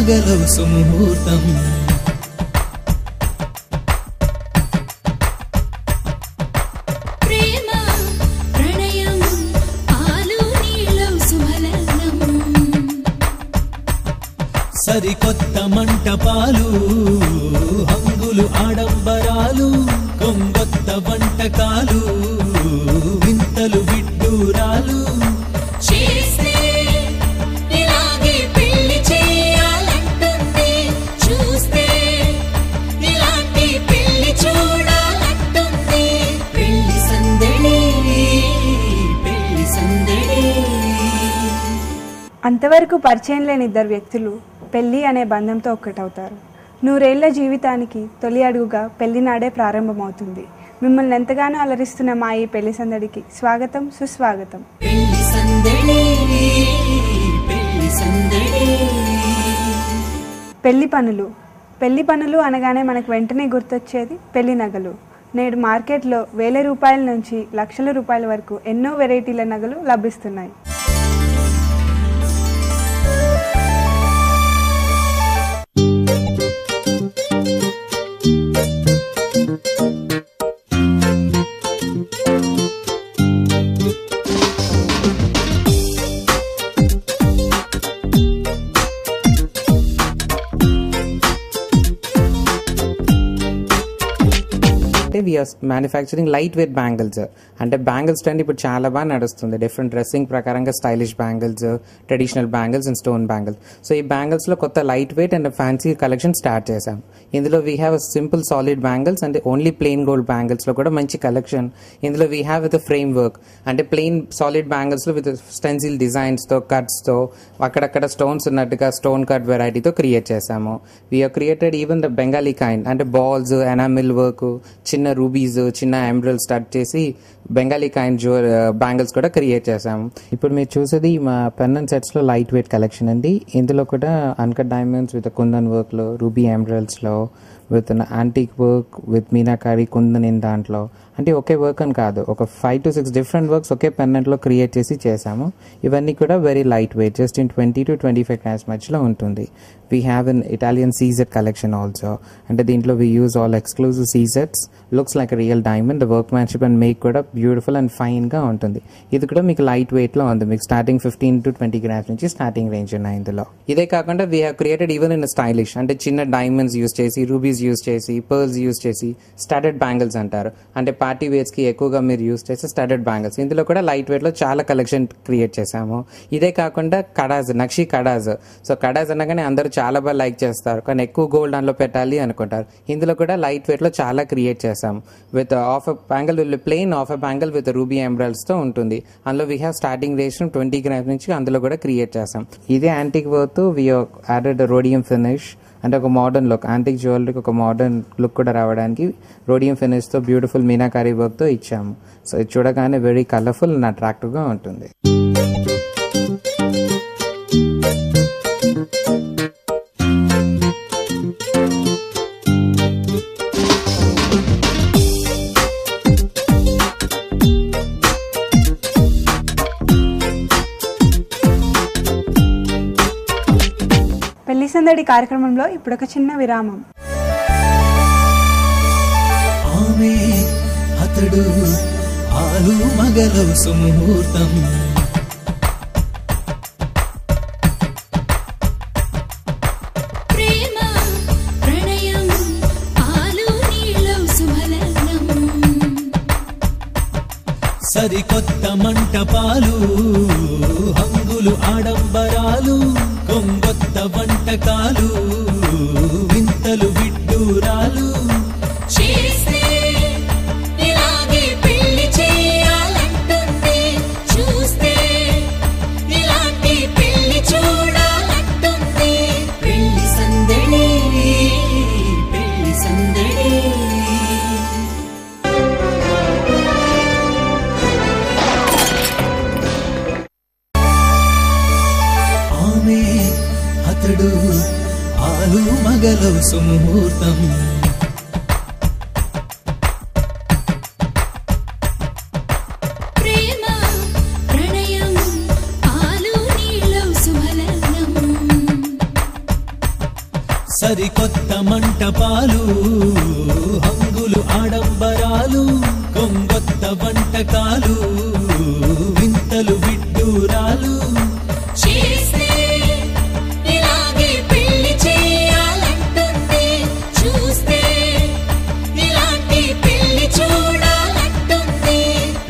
మగలో సుముహూర్తం సరికొత్త మంటపాలు హంగులు ఆడంబరాలు కొంగొత్త వంటకాలు వింతలు విడ్డూరాలు చేస్తే ఇలాగే పెళ్లి చేయాలంటుంది చూస్తే ఇలాంటి పెళ్లి చూడాలంటుంది పెళ్లి సందడి పెళ్లి సందడి. అంతవరకు పరిచయం లేని ఇద్దరు వ్యక్తులు పెళ్లి అనే బంధంతో ఒక్కటవుతారు. 100 ఏళ్ల జీవితానికి తొలి అడుగుగా పెళ్లి నాడే ప్రారంభమవుతుంది. మిమ్మల్ని ఎంతగానో అలరిస్తున్న మా ఈ పెళ్లి సందడికి స్వాగతం, సుస్వాగతం. పెళ్లి పనులు అనగానే మనకు వెంటనే గుర్తొచ్చేది పెళ్లి నగలు. నేడు మార్కెట్లో వేల రూపాయల నుంచి లక్షల రూపాయల వరకు ఎన్నో వెరైటీల నగలు లభిస్తున్నాయి. We are manufacturing light weight bangles. అంటే బ్యాంగిల్స్ ట్రెండ్ ఇప్పుడు చాలా బాగా నడుస్తుంది. డిఫరెంట్ డ్రెస్సింగ్ ప్రకారంగా stylish bangles, traditional bangles and stone bangles. So ఈ బ్యాంగిల్స్ లో కొత్త light weight and fancy collection start చేశాం. ఇందులో we have simple solid bangles అంటే ఓన్లీ ప్లెయిన్ గోల్డ్ బ్యాంగిల్స్ లో కూడా మంచి కలెక్షన్. ఇందులో we have with frame work అంటే ప్లెయిన్ సాలిడ్ బ్యాంగిల్స్ లో విత్ స్టెన్సిల్ డిజైన్స్ తో, కట్స్ తో, అక్కడక్కడ స్టోన్స్ ఉన్నట్టుగా స్టోన్ కట్ వెరైటీతో క్రియేట్ చేశాము. We are created even the Bengali kind అంటే బాల్స్, ఎనామిల్ వర్క్, చిన్న రూబీస్, చిన్న ఎమరల్డ్ స్టార్ట్ చేసి బెంగాలీ కైండ్ బ్యాంగిల్స్ కూడా క్రియేట్ చేసాము. ఇప్పుడు మీరు చూసేది మా పెన్నెంట్ సెట్స్ లో లైట్ వెయిట్ కలెక్షన్ అండి. ఇందులో కూడా uncut diamonds with kundan work లో, రూబీ ఎమరల్డ్స్ లో, with antique work with meenakari kundan in దాంట్లో. అంటే ఒకే వర్క్ అని కాదు, ఒక 5 to 6 డిఫరెంట్ వర్క్స్ ఒకే పెన్నెంట్ లో క్రియేట్ చేసి చేసాము. ఇవన్నీ కూడా very light weight, just in 20 to 25 grams మధ్యలో ఉంటుంది. We have an Italian CZ collection also. అంటే దీంట్లో వీ యూజ్ ఆల్ ఎక్స్క్లూజివ్ సీజెట్స్, looks like real diamond. The workmanship and make కూడా బ్యూటిఫుల్ అండ్ ఫైన్ గా ఉంటుంది. ఇది కూడా మీకు లైట్ వెయిట్ లో ఉంది. మీకు స్టార్టింగ్ 15 to 20 grams నుంచి స్టార్టింగ్ రేంజ్ ఉన్నాయి ఇందులో. ఇదే కాకుండా we have created even in stylish అంటే చిన్న డైమండ్స్ యూజ్ చేసి, రూబీస్ యూజ్ చేసి, పర్ల్స్ యూజ్ చేసి స్టడెడ్ బ్యాంగిల్స్ అంటారు. అంటే పార్టీ వేర్స్ కి ఎక్కువగా మీరు యూజ్ చేసే స్టడెడ్ బ్యాంగిల్స్. ఇందులో కూడా లైట్ వెయిట్ లో చాలా కలెక్షన్ క్రియేట్ చేసాము. ఇదే కాకుండా కడాజ్, నక్షి కడాజ్. సో కడాజ్ అనగానే అందరూ చాలా బాగా లైక్ చేస్తారు, కానీ ఎక్కువ గోల్డ్ దానిలో పెట్టాలి అనుకుంటారు. ఇందులో కూడా లైట్ వెయిట్ లో చాలా క్రియేట్ చేసాం. With of bangle plain of bangle with ruby emeralds తో ఉంటుంది. అందులో we have starting range 20 grams నుంచి అందులో కూడా క్రియేట్ చేసాం. ఇదే antique work we added rhodium finish అంటే ఒక మోడర్న్ లుక్, యాంటిక్ జ్యువెలరీకి ఒక మోడర్న్ లుక్ కూడా రావడానికి రోడియం ఫినిష్ తో బ్యూటిఫుల్ మీనాకారి వర్క్ తో ఇచ్చాము. సో ఇది చూడగానే వెరీ కలర్ఫుల్ అండ్ అట్రాక్టివ్ గా ఉంటుంది. పెళ్లి సందడి కార్యక్రమంలో ఇప్పుడు ఒక చిన్న విరామం. ఆమె అతడు ఆలు మగలో సుముహూర్తం సరికొత్త మంటపాలు హంగులు ఆడంబరాలు కొంగొత్త వంటకాలు వింతలు విడ్డూరాలు చేస్తే ఇలాగే పెళ్లి చేయాలంటుంది చూస్తే ఇలాంటి పెళ్లి చూడాలంటుంది పెళ్లి సందడి పెళ్లి సందడి. అతడు ఆలు మగలో సుముహూర్తం మంటపాలు హంగులు ఆడంబరాలు కొంగొత్త వంటకాలు వింతలు విడ్డూరాలు చేస్తే ఇలాగే పెళ్లి చేయాలంటుంది చూస్తే ఇలాంటి పెళ్లి చూడాలంటుంది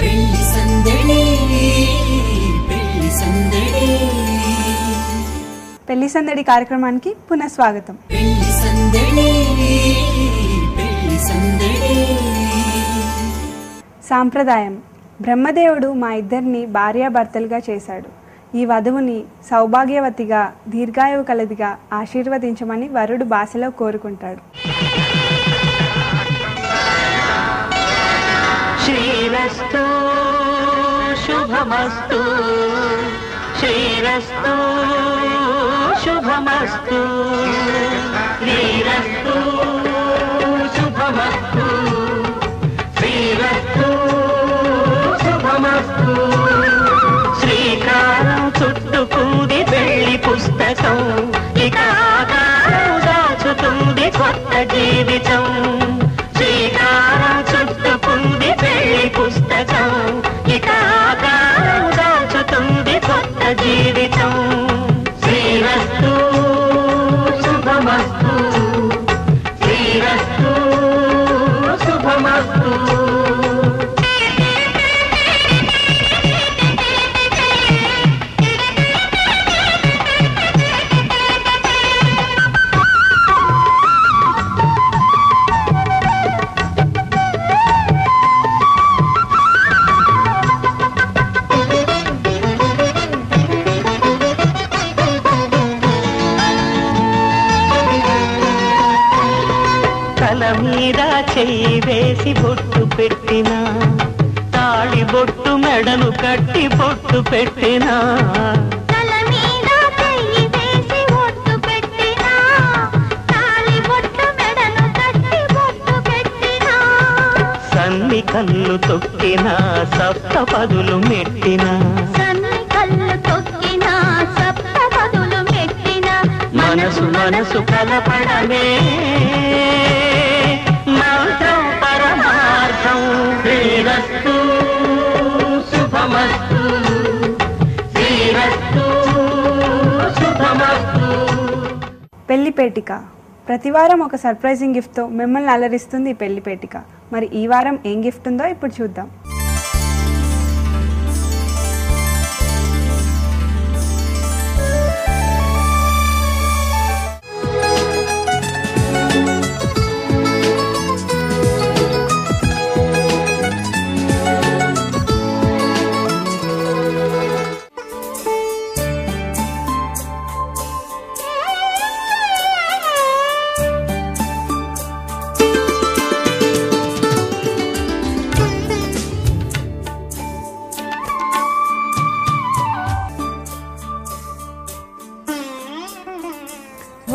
పెళ్లి సందడి పెళ్లి సందడి పెళ్లి సందడి కార్యక్రమానికి పునఃస్వాగతం. పెళ్లి సందడి పెళ్లి సందడి. సాంప్రదాయం. బ్రహ్మదేవుడు మా ఇద్దరిని భార్యాభర్తలుగా చేశాడు. ఈ వధువుని సౌభాగ్యవతిగా దీర్ఘాయువు కలదిగా ఆశీర్వదించమని వరుడు భాషలో కోరుకుంటాడు. శ్రీరస్తు శుభమస్తు శ్రీరస్తు శుభమస్తు శ్రీరస్తు శుభమస్తు శ్రీరస్తు శుభమస్తు. శ్రీకారం చుట్టుకుంది పెళ్లి పుస్తకం ఇక ఆకారం దాచుతుంది కొత్త జీవితం. శ్రీకారం చుట్టుకుంది పెళ్లి పుస్తకం ఇక ఆకారం దాచుతుంది కొత్త జీవితం. శ్రీరస్తు శుభమస్తు శ్రీరస్తు శుభమస్తు. తల మీద చెయ్యి వేసి బొట్టు పెట్టినా తాళి బొట్టు మెడను కట్టి బొట్టు పెట్టినా తల మీద చెయ్యి వేసి బొట్టు పెట్టినా తాళి బొట్టు మెడను కట్టి బొట్టు పెట్టినా సన్ని కళ్ళు తొక్కినా సప్త పదులు మెట్టినా సన్ని కళ్ళు తొక్కినా సప్త పదులు మెట్టినా మనసు మనసు కలపడమే మంత్రం పరమార్థం. శ్రీరస్తు శుభమస్తు శ్రీరస్తు శుభమస్తు. పెళ్లిపేటిక. ప్రతివారం ఒక సర్ప్రైజింగ్ గిఫ్ట్తో మిమ్మల్ని అలరిస్తుంది ఈ పెళ్లిపేటిక. మరి ఈ వారం ఏం గిఫ్ట్ ఉందో ఇప్పుడు చూద్దాం.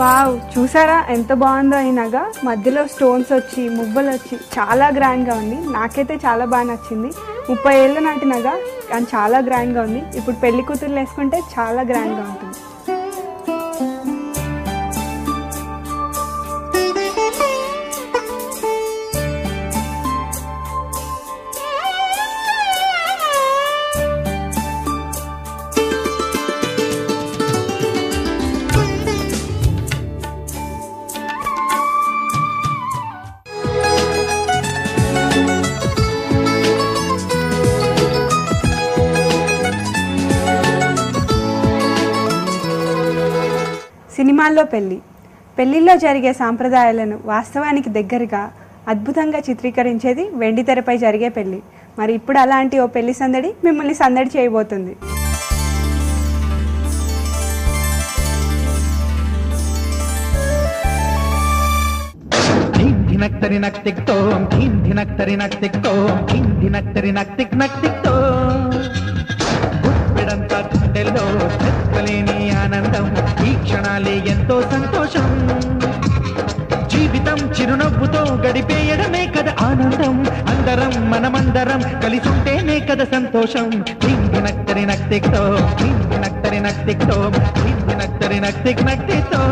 వావ్, చూసారా ఎంత బాగుందో ఈ నగ. మధ్యలో స్టోన్స్ వచ్చి మువ్వలు వచ్చి చాలా గ్రాండ్గా ఉంది. నాకైతే చాలా బాగా నచ్చింది. 30 ఏళ్ళ నాటి నగ కానీ చాలా గ్రాండ్గా ఉంది. ఇప్పుడు పెళ్లి కూతుర్లు వేసుకుంటే చాలా గ్రాండ్గా ఉంటుంది. సినిమాల్లో పెళ్లిలో జరిగే సాంప్రదాయాలను వాస్తవానికి దగ్గరగా అద్భుతంగా చిత్రీకరించేది వెండితెరపై జరిగే పెళ్లి. మరి ఇప్పుడు అలాంటి ఓ పెళ్లి సందడి మిమ్మల్ని సందడి చేయబోతుంది. ఆనందం ఈ క్షణాలే ఎంతో సంతోషం. జీవితం చిరునవ్వుతో గడిపేయడమే కదా ఆనందం. అందరం మనమందరం కలిసుంటేనే కదా సంతోషం. నక్తరి నక్తితో నక్తరి నక్తితో నక్తరి నక్తితో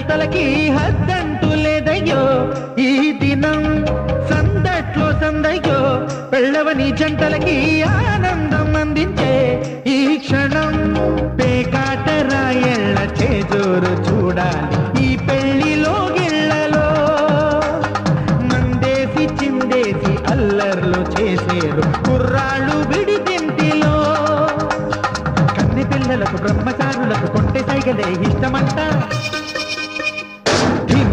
జంటలకి హద్దంటూ లేదయ్యో ఈ దినం సందట్లో సందయ్యో పెళ్ళవని జంటలకి ఆనందం అందించే ఈ క్షణం పేకాట రాయళ్ళ చేజోరు చూడాలి ఈ పెళ్లిలో గిళ్ళలో మందేసి చిందేసి అల్లర్లు చేసేరు కుర్రాళ్ళు విడిదింటిలో కన్నె పిల్లలకు బ్రహ్మచారులకు కొంటె సైగలే ఇష్టమంట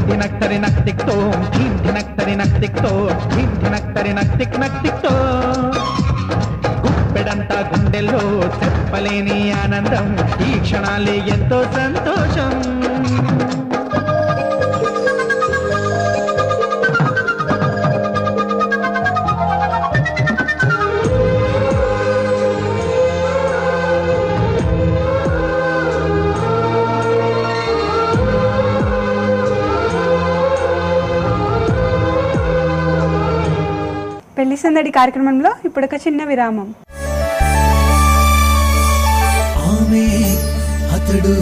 ధినక్తరి నక్తిక్తో ధినక్తరి నక్తిక్తో ధినక్తరి నక్తిక్ నక్తిక్తో గుప్పెడంతా గుండెల్లో చెప్పలేని ఆనందం ఈ క్షణాలే ఎంతో సంతోషం పెళ్లి సందడి కార్యక్రమంలో ఇప్పుడు ఒక చిన్న విరామం. ఆమె అతడు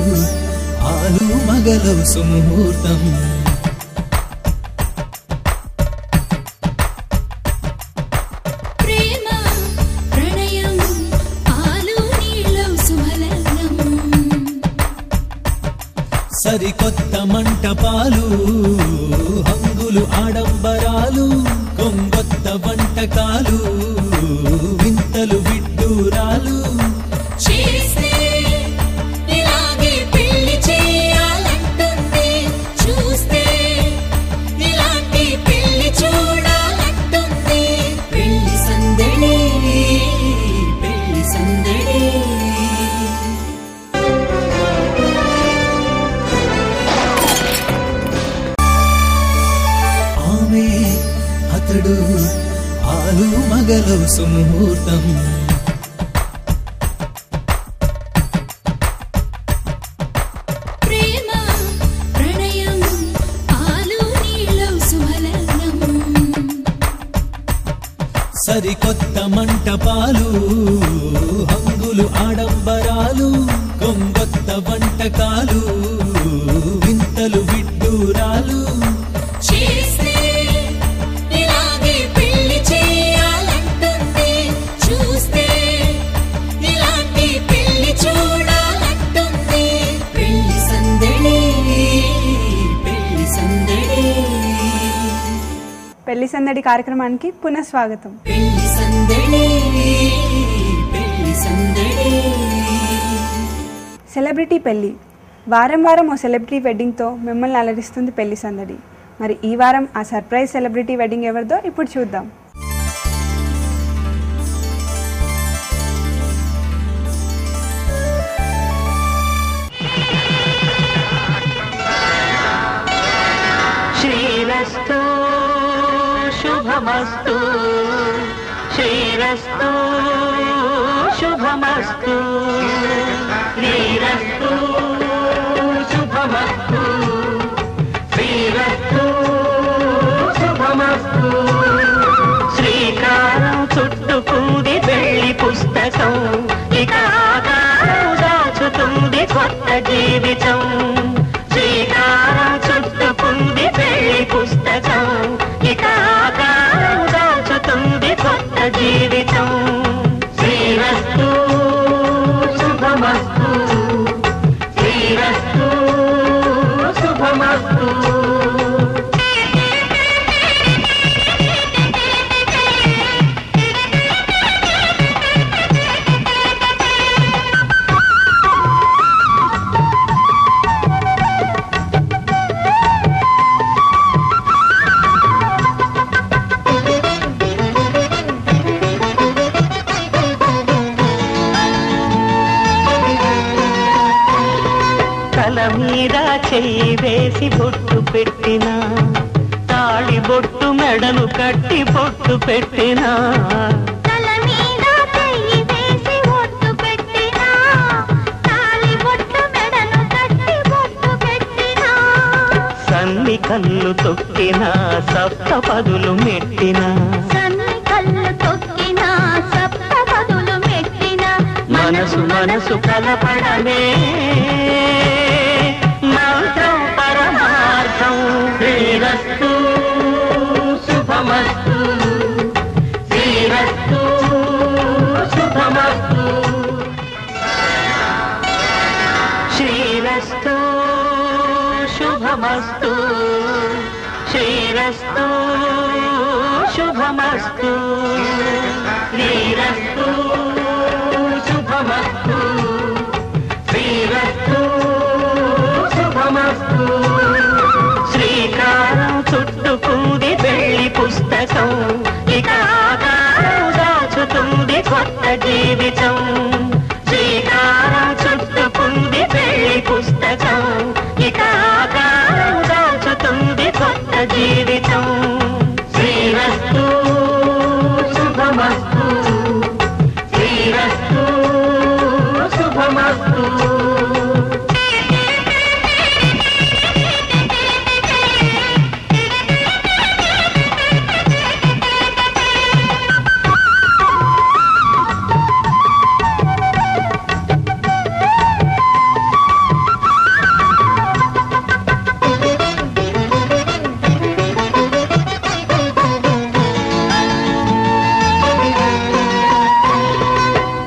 ఆలు మగలో సుముహూర్తం ప్రేమ ప్రణయం ఆలు నీలో సుమలనం సరికొత్త మంటపాలు హంగులు ఆడంబరాలు కొంగొత్త వంటకాలు వింతలు విడ్డూరాలు చేస్తే ఇలాగే పెళ్లి చేయాలంటుంది చూస్తే ఇలాంటి పెళ్లి చూడాలంటుంది పెళ్లి సందడి పెళ్లి సందడి ఆమె అతడు ఆలు మగలో సుముహూర్తం ప్రేమ ప్రణయం ఆలు నీలో సుమలనం సరికొత్త మంటపాలు హంగులు ఆడంబరాలు కొంగొత్త వంటకాలు వింతలు విడ్డూరాలు చేస్తే ఇలాగే పెళ్లి చేయాలంటుంది చూస్తే ఇలాంటి పెళ్లి చూడాలంటుంది పెళ్లి సందడి పెళ్లి సందడి పెళ్లి సందడి కార్యక్రమానికి పునఃస్వాగతం. పెళ్లి సందడి పెళ్లి సందడి సెలబ్రిటీ పెళ్లి. వారం వారం ఓ సెలబ్రిటీ వెడ్డింగ్తో మిమ్మల్ని అలరిస్తుంది పెళ్లి సందడి. మరి ఈ వారం ఆ సర్ప్రైజ్ సెలబ్రిటీ వెడ్డింగ్ ఎవరిదో ఇప్పుడు చూద్దాం. శ్రీరస్తు శుభమస్తు శ్రీరస్తు శుభమస్తు శ్రీరస్తు శుభమస్తు శ్రీరస్తు శుభమస్తు శ్రీకారం చుట్టుకుంది పెళ్లి పుస్తకం ఇక ఆకారం దాచుతుంది కొత్త జీవితం శ్రీకారం చుట్టుకుంది పెళ్లి పుస్తకం ఇక ఆకారం దాచుతుంది కొత్త జీవితం శ్రీరస్తు శుభమస్తు శ్రీరస్తు శుభమస్తు తల మీద చెయ్యి వేసి బొట్టు పెట్టిన తాళి బొట్టు మెడను కట్టి బొట్టు పెట్టిన తల మీద చెయ్యి వేసి బొట్టు పెట్టినా తాళి బొట్టు మెడను కట్టి బొట్టు పెట్టినా సన్ని కళ్ళు తొక్కిన సప్త పదులు మెట్టిన సన్ని కళ్ళు తొక్కినా సప్త పదులు మెట్టినా మనసు మనసు కలపడమే మంత్రం పరమా శ్రీరస్తు శుభమస్తు శ్రీరస్తు శుభమస్తు శ్రీరస్తు శుభమస్తు శ్రీకారం చుట్టుకుంది పెళ్లి పుస్తకం ఇక ఆకారం దాచుతుంది కొత్త జీవితం శ్రీకారం చుట్టుకుంది పెళ్లి పుస్తకం ఇక ఆకారం దాచుతుంది కొత్త జీవితం శ్రీరస్తు శుభమస్తు శ్రీరస్తు శుభమస్తు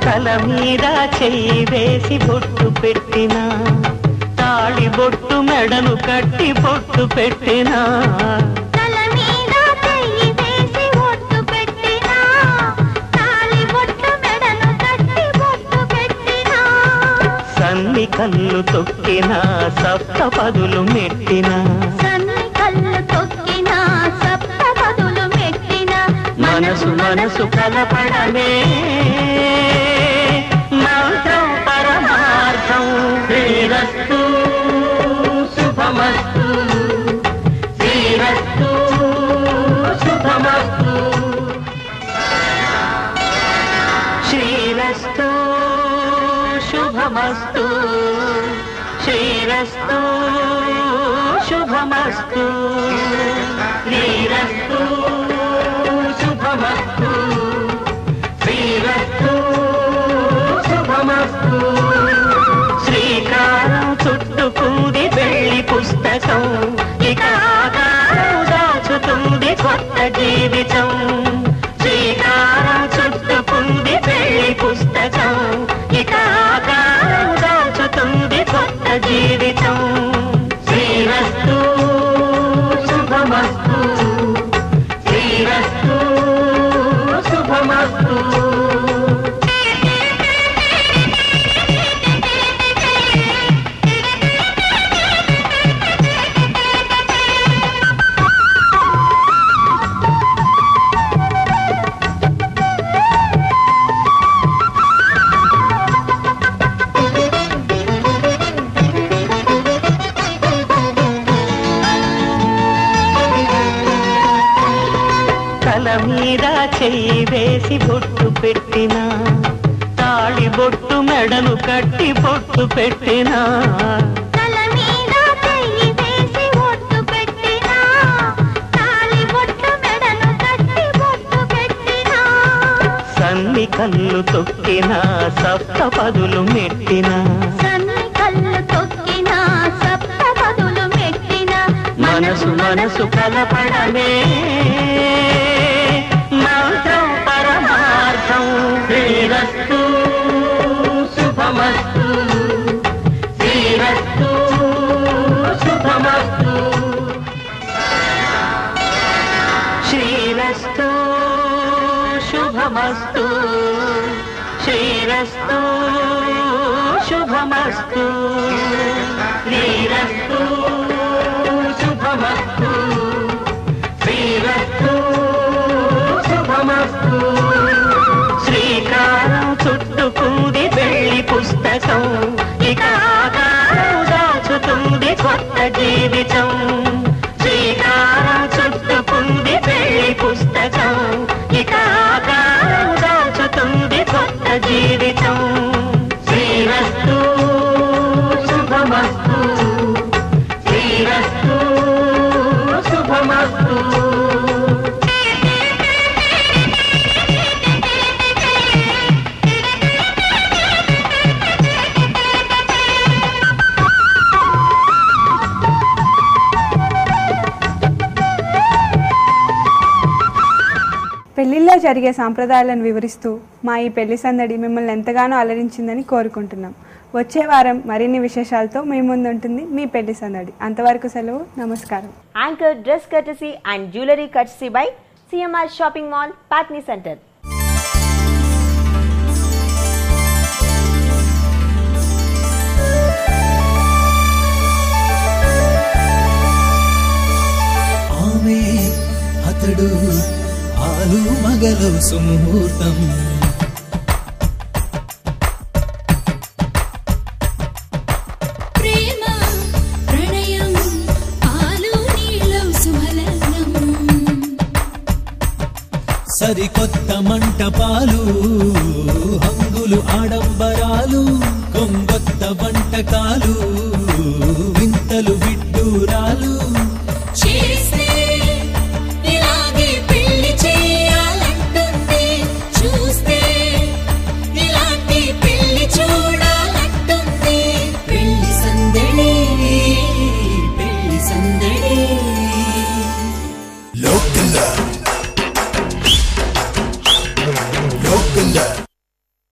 తల మీద చెయ్యి వేసి బొట్టు పెట్టినా తాళి బొట్టు మెడను కట్టి బొట్టు పెట్టినా తల మీద చెయ్యి వేసి బొట్టు పెట్టినా తాళి బొట్టు మెడను కట్టి బొట్టు పెట్టినా సన్ని కళ్ళు తొక్కినా సప్త పదులు మెట్టినా సన్ని కళ్ళు తొక్కినా సప్త పదులు మెట్టినా మనసు మనసు కలపడమే మంత్రం పరమార్థం శ్రీరస్తు శుభమస్తు శ్రీరస్తు శుభమస్తు శ్రీరస్తు శుభమస్తు శ్రీరస్తు శుభమస్తు శ్రీరస్తు శుభమస్తు శ్రీరస్తు శుభమస్తు శ్రీకారం చుట్టుకుంది పెళ్లి పుస్తకం ఇక ఆకారం దాచుతుంది కొత్త జీవితం శ్రీకారం చుట్టుకుంది పెళ్లి పుస్తకం ఇక ఆకారం దాచుతుంది కొత్త జీవితం శ్రీరస్తు శుభమస్తు శ్రీరస్తు శుభమస్తు తల మీద చెయ్యి వేసి బొట్టు పెట్టినా తాళి బొట్టు మెడను కట్టి బొట్టు పెట్టినా తల మీద చెయ్యి వేసి బొట్టు పెట్టినా తాళి బొట్టు మెడను కట్టి బొట్టు పెట్టినా సన్ని కళ్ళు తొక్కినా సప్త పదులు మెట్టినా సన్ని కళ్ళు తొక్కినా సప్త పదులు మెట్టినా మనసు మనసు కలపడమే మంత్రం పరమార్థం శ్రీరస్తు శుభమస్తు శ్రీరస్తు శుభమస్తు శ్రీరస్తు శుభమస్తు శ్రీరస్తు శుభమస్తు శ్రీరస్తు శుభమస్తు శ్రీరస్తు శుభమస్తు శ్రీకారం చుట్టుకుంది పెళ్లి పుస్తకం ఇక ఆకారం దాచుతుంది కొత్త జీవితం శ్రీకారం చుట్టుకుంది పెళ్లి పుస్తకం ఇక ఆకారం దాచుతుంది కొత్త జీవితం శ్రీరస్తు శుభమస్తు శ్రీరస్తు శుభమస్తు పెళ్లిలో జరిగే సాంప్రదాయాలను వివరిస్తూ మా ఈ పెళ్లి సందడి మిమ్మల్ని ఎంతగానో అలరించిందని కోరుకుంటున్నాం. వచ్చే వారం మరిన్ని విశేషాలతో మీ ముందు ఉంటుంది మీ పెళ్లి సందడి. అంతవరకు సెలవు. నమస్కారం. Anchor dress courtesy and jewelry courtesy by CMR Shopping Mall, Patni Center. ఆమె అతడు ఆలు మగలు సుముహూర్తం. సరికొత్త మంటపాలు, హంగులు ఆడంబరాలు, కొంగొత్త వంటకాలు, వింతలు విడ్డూరాలు. చేస్తే ఇలాగే పెళ్లి చేయాలంటుంది, చూస్తే ఇలాంటి పెళ్లి చూడాలంటుంది. పెళ్లి సందడి, పెళ్లి సందడి. లోకల్